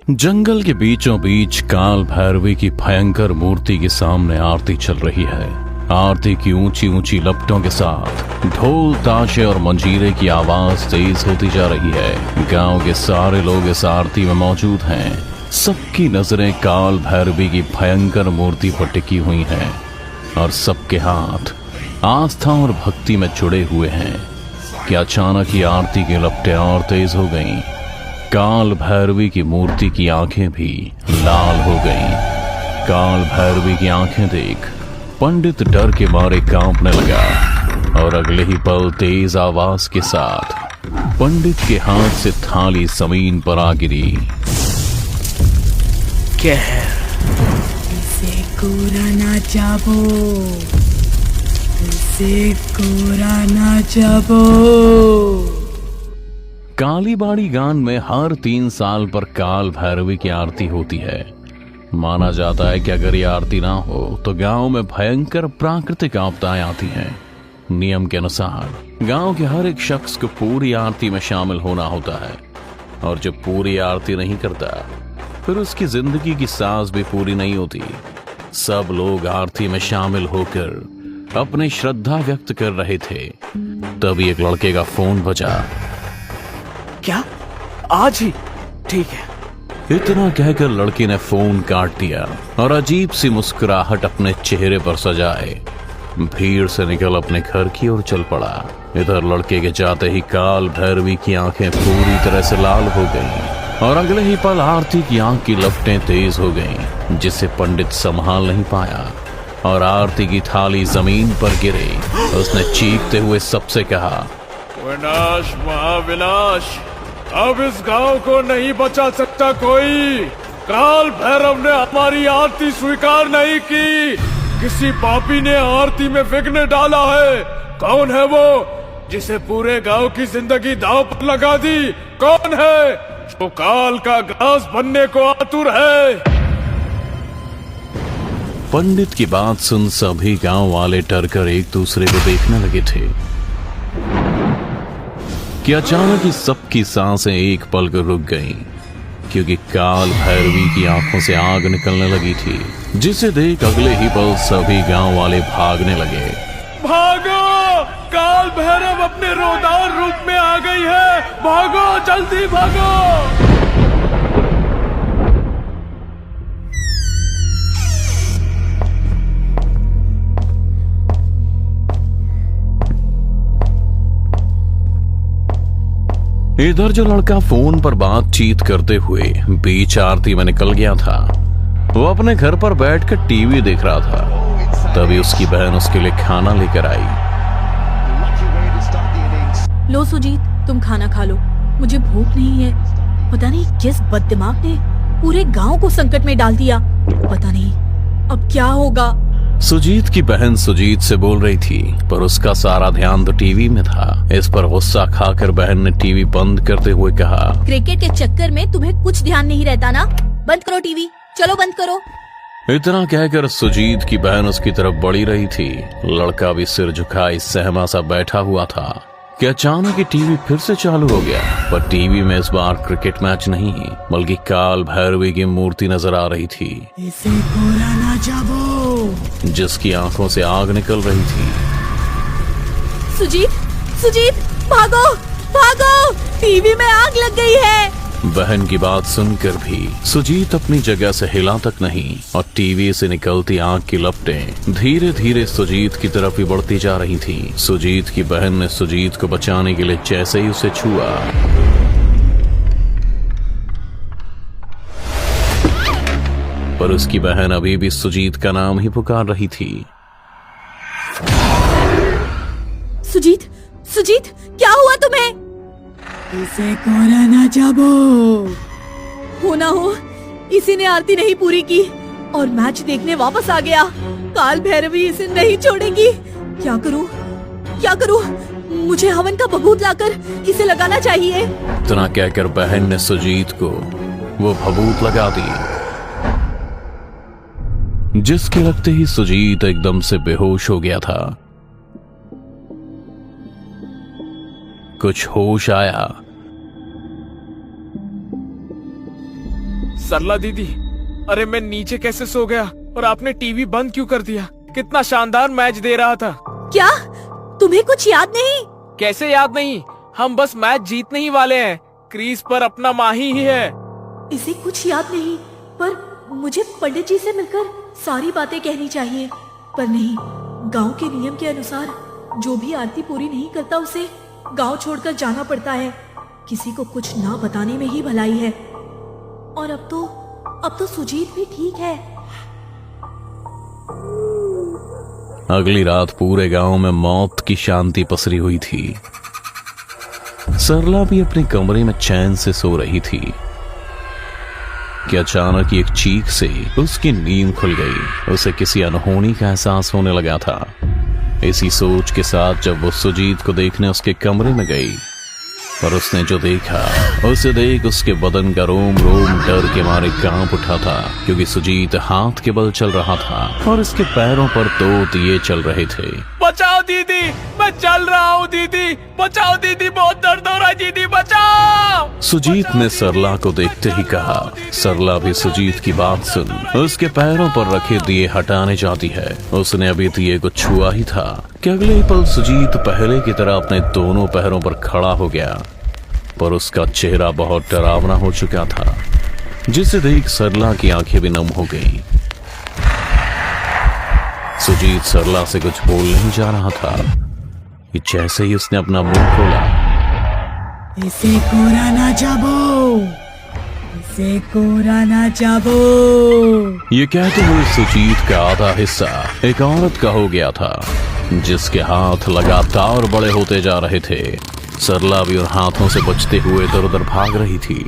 जंगल के बीचों बीच काल भैरवी की भयंकर मूर्ति के सामने आरती चल रही है। आरती की ऊंची ऊंची लपटों के साथ ढोल ताशे और मंजीरे की आवाज तेज होती जा रही है। गांव के सारे लोग इस आरती में मौजूद हैं। सबकी नजरें काल भैरवी की भयंकर मूर्ति पर टिकी हुई हैं और सबके हाथ आस्था और भक्ति में जुड़े हुए हैं कि अचानक ही आरती की लपटें और तेज हो गईं। काल भैरवी की मूर्ति की आंखें भी लाल हो गईं। काल भैरवी की आंखें देख पंडित डर के मारे कांपने लगा और अगले ही पल तेज आवाज के साथ पंडित के हाथ से थाली जमीन पर आ गिरी। इसे कोरा ना जाबो, इसे कोरा ना जाबो। कालीबाड़ी गान में हर 3 साल पर काल भैरवी की आरती होती है। माना जाता है कि अगर ये आरती ना हो तो गांव में भयंकर प्राकृतिक आपदाएं आती हैं। नियम के अनुसार गांव के हर एक शख्स को पूरी आरती में शामिल होना होता है और जब पूरी आरती नहीं करता फिर उसकी जिंदगी की सांस भी पूरी नहीं होती। सब लोग आरती में शामिल होकर अपनी श्रद्धा व्यक्त कर रहे थे। तभी एक लड़के का फोन बजा। क्या आज ही? ठीक है। इतना कहकर लड़के ने फोन काट दिया और अजीब सी मुस्कुराहट अपने चेहरे पर सजाए भीड़ से निकल अपने घर की ओर चल पड़ा। इधर लड़के के जाते ही काल भैरवी की आंखें पूरी तरह से लाल हो गईं और अगले ही पल आरती की आंख की लपटें तेज हो गईं, जिसे पंडित संभाल नहीं पाया और आरती की थाली जमीन पर गिरी। उसने चीखते हुए सबसे कहा, विनाश महाविनाश, अब इस गांव को नहीं बचा सकता कोई। काल भैरव ने हमारी आरती स्वीकार नहीं की। किसी पापी ने आरती में विघ्न डाला है। कौन है वो जिसे पूरे गांव की जिंदगी दांव पर लगा दी? कौन है जो काल का घास बनने को आतुर है? पंडित की बात सुन सभी गांव वाले डरकर एक दूसरे को देखने लगे थे कि अचानक ही सबकी सांसें एक पल को रुक गईं, क्योंकि काल भैरवी की आंखों से आग निकलने लगी थी, जिसे देख अगले ही पल सभी गांव वाले भागने लगे। भागो! काल भैरव अपने रोदार रूप में आ गई है। भागो, जल्दी भागो! इधर जो लड़का फोन पर बातचीत करते हुए बीच आरती में निकल गया था, वो अपने घर पर बैठकर टीवी देख रहा था। तभी उसकी बहन उसके लिए खाना लेकर आई। लो सुजीत, तुम खाना खा लो, मुझे भूख नहीं है। पता नहीं किस बददिमाग ने पूरे गांव को संकट में डाल दिया। पता नहीं अब क्या होगा। सुजीत की बहन सुजीत से बोल रही थी, पर उसका सारा ध्यान तो टीवी में था। इस पर गुस्सा खाकर बहन ने टीवी बंद करते हुए कहा, क्रिकेट के चक्कर में तुम्हें कुछ ध्यान नहीं रहता ना? बंद करो टीवी, चलो बंद करो। इतना कहकर सुजीत की बहन उसकी तरफ बढ़ी रही थी। लड़का भी सिर झुकाए सहमा सा बैठा हुआ था कि अचानक ही टीवी फिर से चालू हो गया। पर टीवी में इस बार क्रिकेट मैच नहीं बल्कि काल भैरवी की मूर्ति नजर आ रही थी, इसे कोरा ना जाबो, जिसकी आंखों से आग निकल रही थी। सुजीत, सुजीत, भागो, भागो, टीवी में आग लग गई है। बहन की बात सुनकर भी सुजीत अपनी जगह से हिला तक नहीं और टीवी से निकलती आग की लपटें धीरे धीरे सुजीत की तरफ ही बढ़ती जा रही थी। सुजीत की बहन ने सुजीत को बचाने के लिए जैसे ही उसे छुआ, पर उसकी बहन अभी भी सुजीत का नाम ही पुकार रही थी। सुजीत, सुजीत, क्या हुआ तुम्हें? इसे कोरा ना जाबो। हो ना हो इसी ने आरती नहीं पूरी की और मैच देखने वापस आ गया। काल भैरवी इसे नहीं छोड़ेगी। क्या करूं, क्या करूं? मुझे हवन का भभूत लाकर इसे लगाना चाहिए। इतना कहकर बहन ने सुजीत को वो भभूत लगा दी, जिसके लगते ही सुजीत एकदम से बेहोश हो गया था। कुछ होश आया सरला दीदी, अरे मैं नीचे कैसे सो गया और आपने टीवी बंद क्यों कर दिया? कितना शानदार मैच दे रहा था। क्या तुम्हें कुछ याद नहीं? कैसे याद नहीं? हम बस मैच जीतने ही वाले हैं। क्रीज पर अपना माही ही है। इसे कुछ याद नहीं, पर मुझे पंडित जी से मिलकर सारी बातें कहनी चाहिए। पर नहीं, गांव के नियम के अनुसार जो भी आरती पूरी नहीं करता उसे गांव छोड़कर जाना पड़ता है। किसी को कुछ ना बताने में ही भलाई है। और अब तो सुजीत भी ठीक है। अगली रात पूरे गांव में मौत की शांति पसरी हुई थी। सरला भी अपने कमरे में चैन से सो रही थी कि अचानक एक चीख से उसकी नींद खुल गई। उसे किसी अनहोनी का एहसास होने लगा था। इसी सोच के साथ जब वो सुजीत को देखने उसके कमरे में गई, पर उसने जो देखा उसे देख उसके बदन का रोम रोम डर के मारे कांप उठा था, क्योंकि सुजीत हाथ के बल चल रहा था और इसके पैरों पर दो दिए चल रहे थे। बचाओ दीदी, मैं चल रहा हूँ दीदी, बचाओ दीदी, बहुत दर्द हो रहा है दीदी, बचाओ। सुजीत ने सरला को देखते ही कहा। सरला भी सुजीत की बात सुन उसके पैरों पर रखे दिए हटाने जाती है। उसने अभी दिए को छुआ ही था कि अगले ही पल सुजीत पहले की तरह अपने दोनों पैरों पर खड़ा हो गया, पर उसका चेहरा बहुत डरावना हो चुका था, जिसे देख सरला की आंखें भी नम हो गईं। सुजीत सरला से कुछ बोल नहीं जा रहा था कि जैसे ही उसने अपना मुंह खोला, इसे कोरा ना जाबो, इसे कोरा ना जाबो। ये कहते हुए सुजीत का आधा हिस्सा एक औरत का हो गया था, जिसके हाथ लगातार बड़े होते जा रहे थे। सरला भी उन हाथों से बचते हुए इधर उधर भाग रही थी,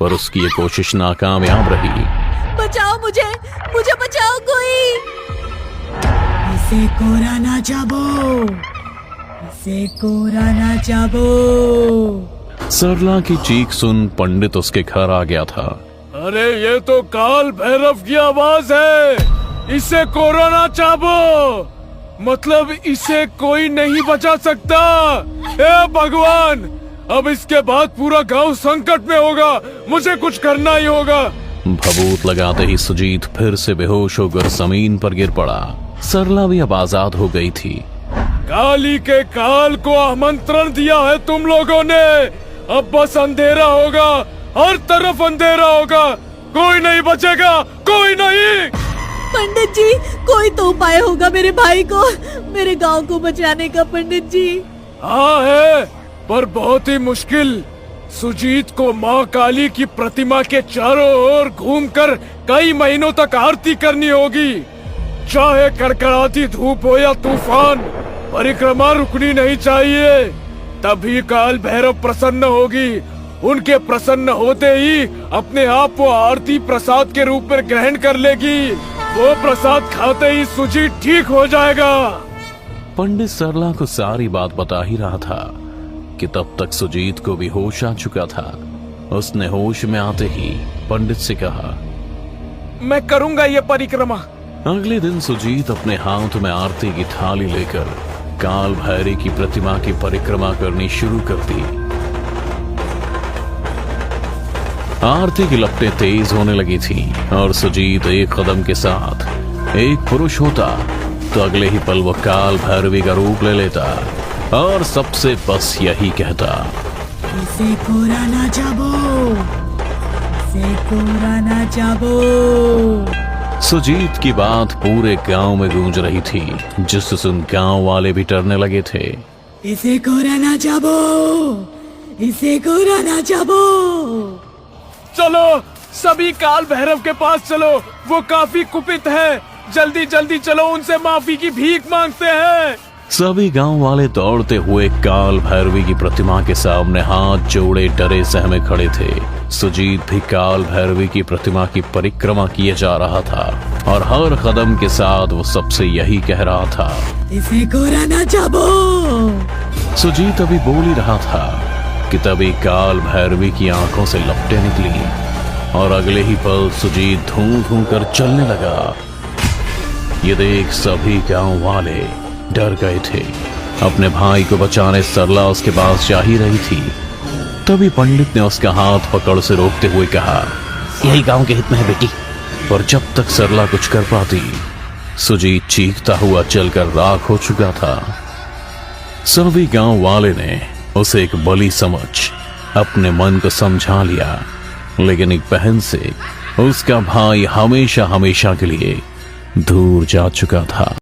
पर उसकी ये कोशिश नाकामयाब रही। बचाओ मुझे बचाओ कोई। इसे कोरा ना जाबो, इसे कोरा ना जाबो। सरला की चीख सुन पंडित उसके घर आ गया था। अरे ये तो काल भैरव की आवाज है। इसे कोरोना चाबो, मतलब इसे कोई नहीं बचा सकता। ए भगवान, अब इसके बाद पूरा गांव संकट में होगा। मुझे कुछ करना ही होगा। भभूत लगाते ही सुजीत फिर से बेहोश होकर जमीन पर गिर पड़ा। सरला भी अब आजाद हो गई थी। काली के काल को आमंत्रण दिया है तुम लोगों ने। अब बस अंधेरा होगा, हर तरफ अंधेरा होगा, कोई नहीं बचेगा, कोई नहीं। पंडित जी, कोई तो उपाय होगा मेरे भाई को, मेरे गांव को बचाने का। पंडित जी। हाँ है, पर बहुत ही मुश्किल। सुजीत को माँ काली की प्रतिमा के चारों ओर घूमकर कई महीनों तक आरती करनी होगी। चाहे कड़कड़ाती धूप हो या तूफान, परिक्रमा रुकनी नहीं चाहिए। तभी काल भैरव प्रसन्न होगी। उनके प्रसन्न होते ही अपने आप वो आरती प्रसाद के रूप में ग्रहण कर लेगी। वो प्रसाद खाते ही सुजीत ठीक हो जाएगा। पंडित सरला को सारी बात बता ही रहा था कि तब तक सुजीत को भी होश आ चुका था। उसने होश में आते ही पंडित से कहा, मैं करूंगा ये परिक्रमा। अगले दिन सुजीत अपने हाथ में आरती की थाली लेकर काल भैरव की प्रतिमा की परिक्रमा करनी शुरू कर दी। आरती की लपटें तेज होने लगी थी और सुजीत एक कदम के साथ एक पुरुष होता तो अगले ही पल वो काल भैरवी का रूप ले लेता और सबसे बस यही कहता, इसे कोरा ना जाबो, इसे कोरा ना जाबो। सुजीत की बात पूरे गांव में गूंज रही थी, जिससे सुन गांव वाले भी डरने लगे थे। इसे कोरा ना जाबो, इसे कोरा ना जाबो। चलो सभी काल भैरव के पास चलो, वो काफी कुपित है। जल्दी जल्दी चलो, उनसे माफी की भीख मांगते हैं। सभी गांव वाले दौड़ते हुए काल भैरवी की प्रतिमा के सामने हाथ जोड़े डरे सहमे खड़े थे। सुजीत भी काल भैरवी की प्रतिमा की परिक्रमा किए जा रहा था और हर कदम के साथ वो सबसे यही कह रहा था, इसे कोरा ना जाबो। सुजीत अभी बोल ही रहा था कि तभी काल भैरवी की आंखों से लपटें निकली और अगले ही पल सुजीत धूं धूं कर चलने लगा। ये देख सभी गांव वाले डर गए थे। अपने भाई को बचाने सरला उसके पास जा ही रही थी, तभी पंडित ने उसका हाथ पकड़ से रोकते हुए कहा, यही गांव के हित में है बेटी। और जब तक सरला कुछ कर पाती, सुजीत चीखता हुआ चलकर राख हो चुका था। सभी गांव वाले ने उसे एक बलि समझ अपने मन को समझा लिया, लेकिन एक बहन से उसका भाई हमेशा हमेशा के लिए दूर जा चुका था।